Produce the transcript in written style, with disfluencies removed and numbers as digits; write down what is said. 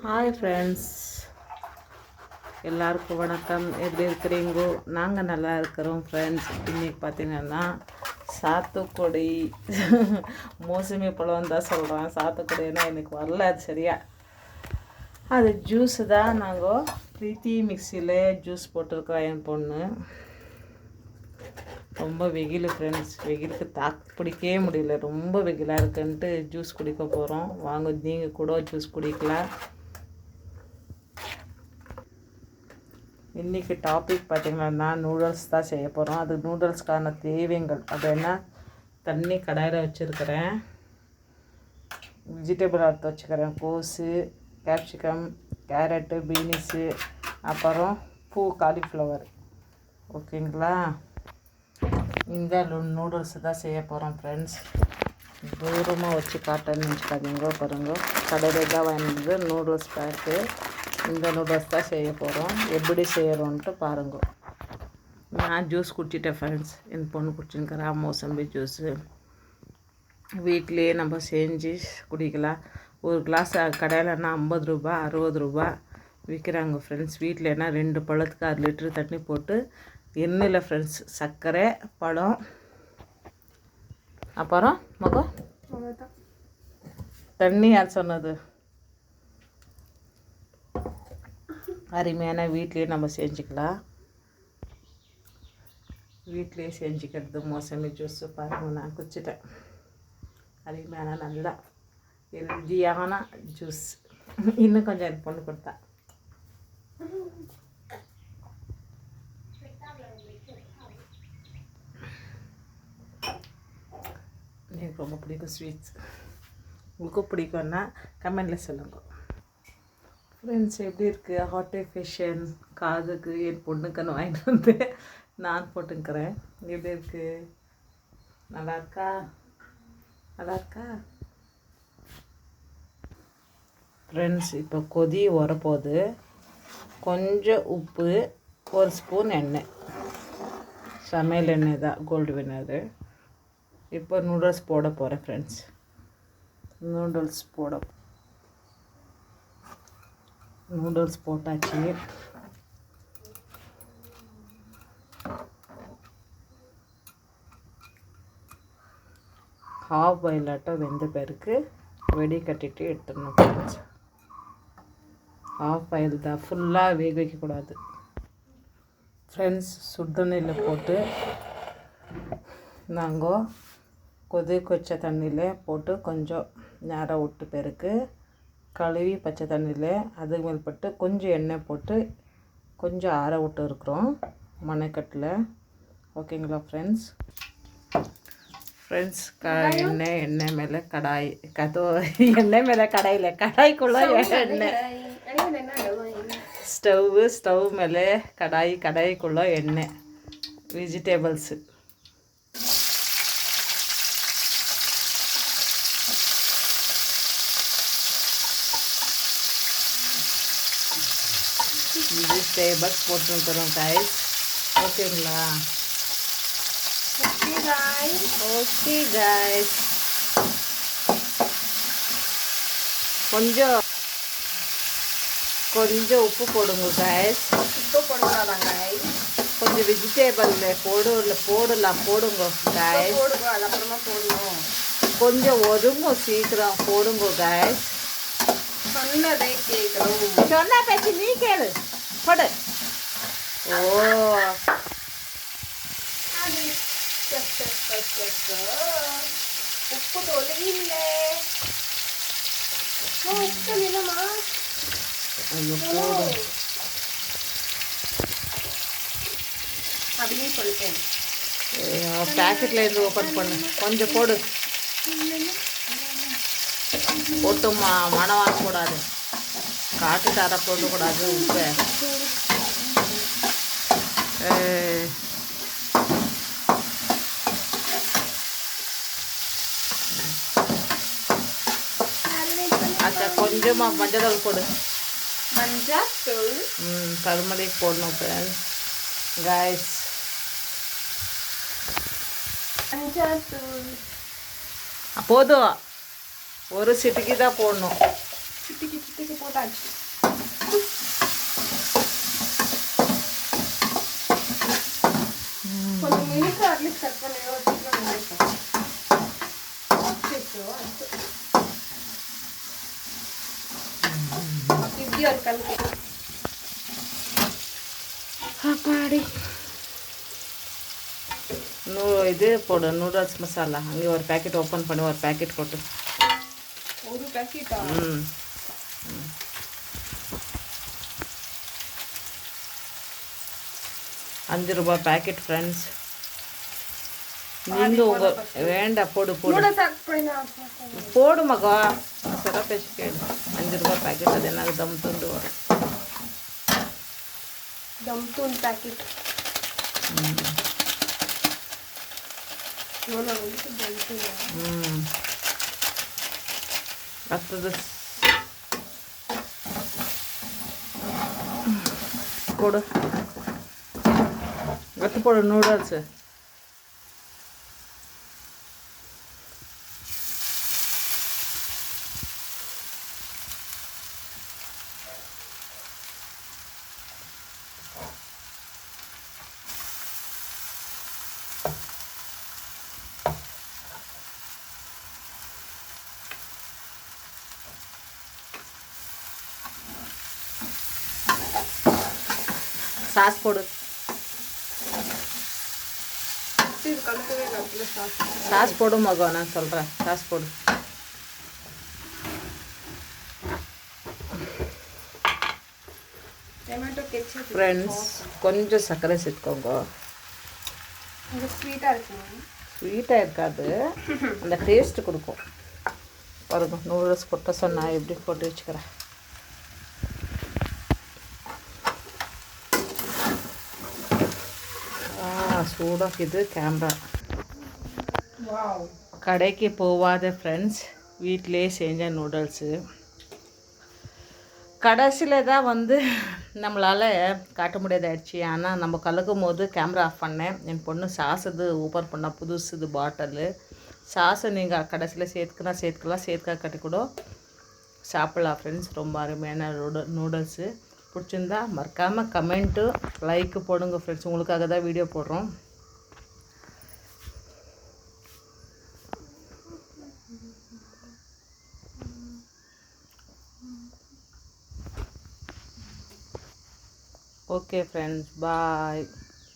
Hi friends, எல்லாருக்கும் வணக்கம். எப்படி இருக்கிறீங்கோ? நாங்கள் நல்லா இருக்கிறோம் ஃப்ரெண்ட்ஸ். இன்றைக்கி பார்த்திங்கன்னா சாத்துக்குடி மோசமி பழம் தான் சொல்கிறேன். சாத்துக்குடினா எனக்கு வரல அது சரியா. அது ஜூஸு தான். நாங்கள் பிரீத்தி மிக்சியில் ஜூஸ் போட்டிருக்கிறோம். என் பொண்ணு ரொம்ப வெயில் ஃப்ரெண்ட்ஸ், வெயிலுக்கு தாக்கு பிடிக்கவே முடியல. ரொம்ப வெயிலாக இருக்குன்ட்டு ஜூஸ் குடிக்க போகிறோம். வாங்க, நீங்கள் கூட ஜூஸ் குடிக்கலாம். இன்றைக்கி டாபிக் பார்த்திங்கன்னா நூடுல்ஸ் தான் செய்ய போகிறோம். அது நூடுல்ஸ்க்கான தேவைகள் அப்படின்னா தண்ணி கடாயில் வச்சுருக்கிறேன், வெஜிடபிள் எடுத்து வச்சுக்கிறேன். கோஸு, கேப்சிகம், கேரட்டு, பீன்ஸு, அப்புறம் காலிஃப்ளவர். ஓகேங்களா? இந்த நூடுல்ஸு தான் செய்ய போகிறோம் ஃப்ரெண்ட்ஸ். தூரமாக வச்சு காட்டன்னு வச்சுக்காதீங்க. பாருங்க, கடையில் தான் வாங்கினது நூடுல்ஸ் பேக்கு. இந்த நூடுல்ஸ் தான் செய்ய போகிறோம். எப்படி செய்கிறோன்ட்டு பாருங்க. நான் ஜூஸ் குடிச்சிட்டேன் ஃப்ரெண்ட்ஸ். என் பொண்ணு குடிச்சுருக்கிறா மோசம்பி ஜூஸு. வீட்டிலையே நம்ம செஞ்சு குடிக்கலாம். ஒரு கிளாஸ் கடையிலன்னா 50 ரூபா 60 ரூபா விற்கிறாங்க ஃப்ரெண்ட்ஸ். வீட்டிலனா 2 பழத்துக்கு 6 லிட்டரு தண்ணி போட்டு எண்ணெயில் ஃப்ரெண்ட்ஸ், சர்க்கரை, பழம், அப்புறம் மகம் தண்ணி. யார் சொன்னது? அருமையான வீட்லேயே நம்ம செஞ்சுக்கலாம். வீட்லேயே செஞ்சுக்கிறது மோசமி ஜூஸு பாருங்கள். நான் குடிச்சிட்டேன். அருமையான நல்லா ஹெல்தியான ஜூஸ். இன்னும் கொஞ்சம் எனக்கு பொண்ணு கொடுத்தா. எனக்கு ரொம்ப பிடிக்கும் ஸ்வீட்ஸ். உங்களுக்கும் பிடிக்கும்னா கமெண்டில் சொல்லுங்கள் ஃப்ரெண்ட்ஸ். எப்படி இருக்குது ஹாட் ஃபேஷன்? காதுக்கு என் பொண்ணுக்குன்னு வாங்கிட்டு வந்து நான் போட்டுக்கிறேன். எப்படி இருக்குது? நல்லா இருக்கா? நல்லா இருக்கா ஃப்ரெண்ட்ஸ்? இப்போ கொதி வரப்போகுது. கொஞ்சம் உப்பு, 1 ஸ்பூன் எண்ணெய், சமையல் எண்ணெய் தான், கோல்டு வினர். இப்போ நூடுல்ஸ் போட போகிறேன் ஃப்ரெண்ட்ஸ். நூடுல்ஸ் போட்டாச்சு. ஹாஃப் பாயிலாட்டம் வெந்த பிறகு வெடி கட்டிட்டு எடுத்துடணும் ஃப்ரெண்ட்ஸ். ஹாஃப் பாயில் தான், ஃபுல்லாக வேக வைக்கக்கூடாது ஃப்ரெண்ட்ஸ். சுடுதண்ணியில் போட்டு நாங்கள் கொதிக்க வச்ச தண்ணியில் போட்டு கொஞ்சம் நேரம் விட்டு பிறகு கழுவி பச்சை தண்ணியில் அது மேல்பட்டு கொஞ்சம் எண்ணெய் போட்டு கொஞ்சம் ஆற விட்டு இருக்கிறோம் மணக்கட்டில். ஓகேங்களா ஃப்ரெண்ட்ஸ்? எண்ணெய் மேலே கடாய் எண்ணெய் மேலே கடாய்க்குள்ளே எண்ணெய், ஸ்டவ் மேலே கடாய்க்குள்ளே எண்ணெய், வெஜிடபிள்ஸு, வெஜிடபிள்ஸ் போட்டுருக்குறோம் கைஸ். ஓகேங்களா? Okay guys. கொஞ்சம் உப்பு போடுங்க கைஸ். உப்பு போடுங்களா கைஸ்? கொஞ்சம் வெஜிடபிளில் போடுங்க கைஸ். அப்புறமா போடணும். கொஞ்சம் ஒதுங்கும், சீக்கிரம் போடுங்க கைஸ். சொன்னதை கேட்கணும். சொன்ன பேச்சு நீ கேளு. போடு. ஓ, உப்பு தொலையில்லை. உப்பு நிலமா? ஐயோ, போடும் அப்படின்னு சொல்லிட்டேன். பேக்கெட்டில் இருந்து ஓப்பன் பண்ணு. கொஞ்சம் போடு. போட்டுமா, மனம் வாங்கக்கூடாது. காட்டு தர போடக்கூடாது உப்பு. அச்சா, கொஞ்சமாக மஞ்சள் போடு. டர்மரிக் போடணும் ஃப்ரெண்ட்ஸ். கைஸ், போதும், ஒரு சிட்டிக்கு தான் போடணும். சிட்டிக்கு தூக்கி போட்டாச்சு. கொஞ்சம் மினிக்கு அட்லீஸ்ட் கட் பண்ணியோ இப்படி ஒரு கலக்கு அப்பாடி. இது போடு நூடுல்ஸ் மசாலா. அங்கே ஒரு பேக்கெட் ஓப்பன் பண்ணி ஒரு பேக்கெட் போட்டு. ஒரு பேக்கெட்டா? 5 ரூபாய் பேக்கெட் ஃப்ரெண்ட்ஸ். நீங்கள் உங்கள் வேண்டாம் போடு போடு போடு மகா. சில பேச்சு கேடு. 5 ரூபாய் பேக்கெட். அது என்ன தம் தூண்டு வரும். தம் தூண்டு பேக்கெட். அடுத்தது போடு. அடுத்து போடு நூடுல்ஸு. சாஸ் போடு. சாஸ் போடு மகா. நான் சொல்கிறேன் சாஸ் போடு. ஃப்ரெண்ட்ஸ் கொஞ்சம் சர்க்கரை சேர்த்துக்கோங்க. ஸ்வீட்டாக இருக்காது, அந்த டேஸ்ட்டு கொடுக்கும். பாருங்க நூடுல்ஸ் கொட்ட சொன்னால் எப்படி போட்டு வச்சுக்கிறேன். சூடாக்குது கேமரா. கடைக்கு போகாத ஃப்ரெண்ட்ஸ் வீட்டிலே செஞ்ச நூடுல்ஸு. கடைசியில் தான் நம்மளால் காட்ட முடியாதாயிடுச்சு. ஆனால் நம்ம கலக்கும் போது கேமரா ஆஃப் பண்ணேன். என் பொண்ணு சாஸ் இது ஓப்பன் பண்ணால் புதுசு இது பாட்டிலு. சாஸை நீங்கள் கடைசியில் சேர்த்துக்கலாம், சேர்க்காட்டி கூட சாப்பிட்லாம் ஃப்ரெண்ட்ஸ். ரொம்ப அருமையான நூடுல்ஸு. பிடிச்சிருந்தா மறக்காமல் கமெண்ட்டு லைக்கு போடுங்க ஃப்ரெண்ட்ஸ். உங்களுக்காக தான் வீடியோ போடுறோம். ஓகே ஃப்ரெண்ட்ஸ், பாய்.